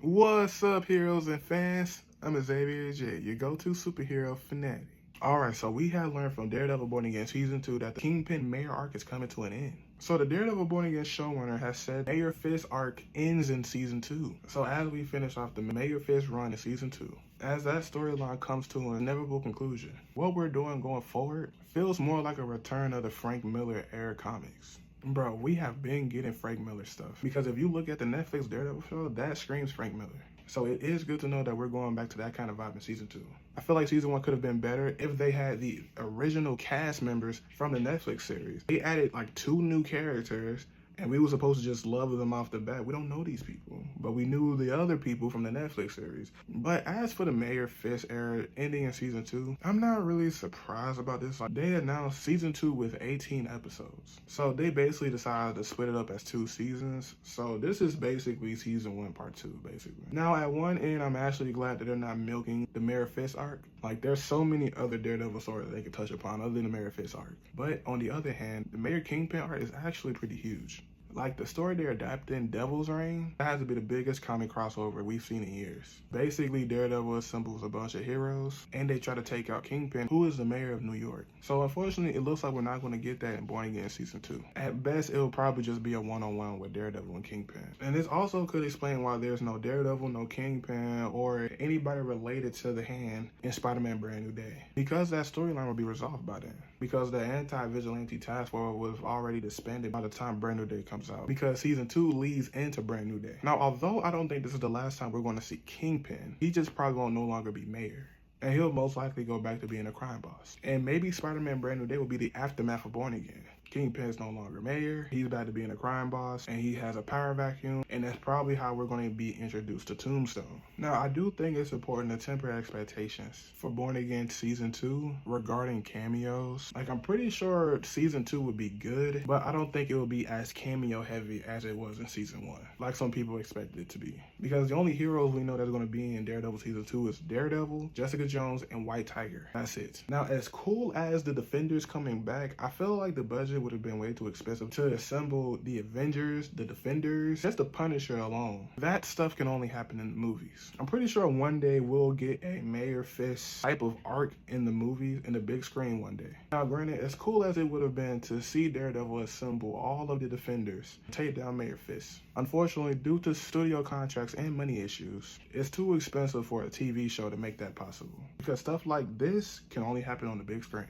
What's up, heroes and fans? I'm Xavier J, your go-to superhero fanatic. Alright, so we have learned from Daredevil Born Again Season 2 that the Kingpin Mayor arc is coming to an end. So the Daredevil Born Again showrunner has said Mayor Fist arc ends in Season 2. So as we finish off the Mayor Fist run in Season 2, as that storyline comes to an inevitable conclusion, what we're doing going forward feels more like a return of the Frank Miller era comics. Bro, we have been getting Frank Miller stuff. Because if you look at the Netflix Daredevil show, that screams Frank Miller. So it is good to know that we're going back to that kind of vibe in Season 2. I feel like Season 1 could have been better if they had the original cast members from the Netflix series. They added like 2 new characters, and we were supposed to just love them off the bat. We don't know these people, but we knew the other people from the Netflix series. But as for the Mayor Fist era ending in Season 2, I'm not really surprised about this. Like, they announced Season 2 with 18 episodes. So they basically decided to split it up as 2 seasons. So this is basically Season 1 Part 2, basically. Now at one end, I'm actually glad that they're not milking the Mayor Fist arc. Like, there's so many other Daredevil stories that they could touch upon other than the Mayor Fist arc. But on the other hand, the Mayor Kingpin arc is actually pretty huge. Like, the story they're adapting, Devil's Reign, that has to be the biggest comic crossover we've seen in years. Basically, Daredevil assembles a bunch of heroes, and they try to take out Kingpin, who is the mayor of New York. So unfortunately, it looks like we're not going to get that in Born Again Season 2. At best, it'll probably just be a one-on-one with Daredevil and Kingpin. And this also could explain why there's no Daredevil, no Kingpin, or anybody related to the Hand in Spider-Man Brand New Day. Because that storyline will be resolved by then. Because the anti-vigilante task force was already disbanded by the time Brand New Day comes out, because Season 2 leads into Brand New Day. Now, although I don't think this is the last time we're going to see Kingpin, he just probably won't no longer be mayor. And he'll most likely go back to being a crime boss. And maybe Spider-Man Brand New Day will be the aftermath of Born Again. Kingpin's no longer mayor, he's back to being a crime boss, and he has a power vacuum, and that's probably how we're going to be introduced to Tombstone. Now, I do think it's important to temper expectations for Born Again Season 2 regarding cameos. Like, I'm pretty sure Season 2 would be good, but I don't think it will be as cameo heavy as it was in Season 1, like some people expected it to be. Because the only heroes we know that's going to be in Daredevil Season 2 is Daredevil, Jessica Jones, and White Tiger. That's it. Now, as cool as the Defenders coming back, I feel like the budget would have been way too expensive to assemble the Avengers, the Defenders, just the Punisher alone. That stuff can only happen in the movies. I'm pretty sure one day we'll get a Mayor Fist type of arc in the movies, in the big screen one day. Now, granted, as cool as it would have been to see Daredevil assemble all of the Defenders, take down Mayor Fist, unfortunately, due to studio contracts and money issues, it's too expensive for a TV show to make that possible. Because stuff like this can only happen on the big screen.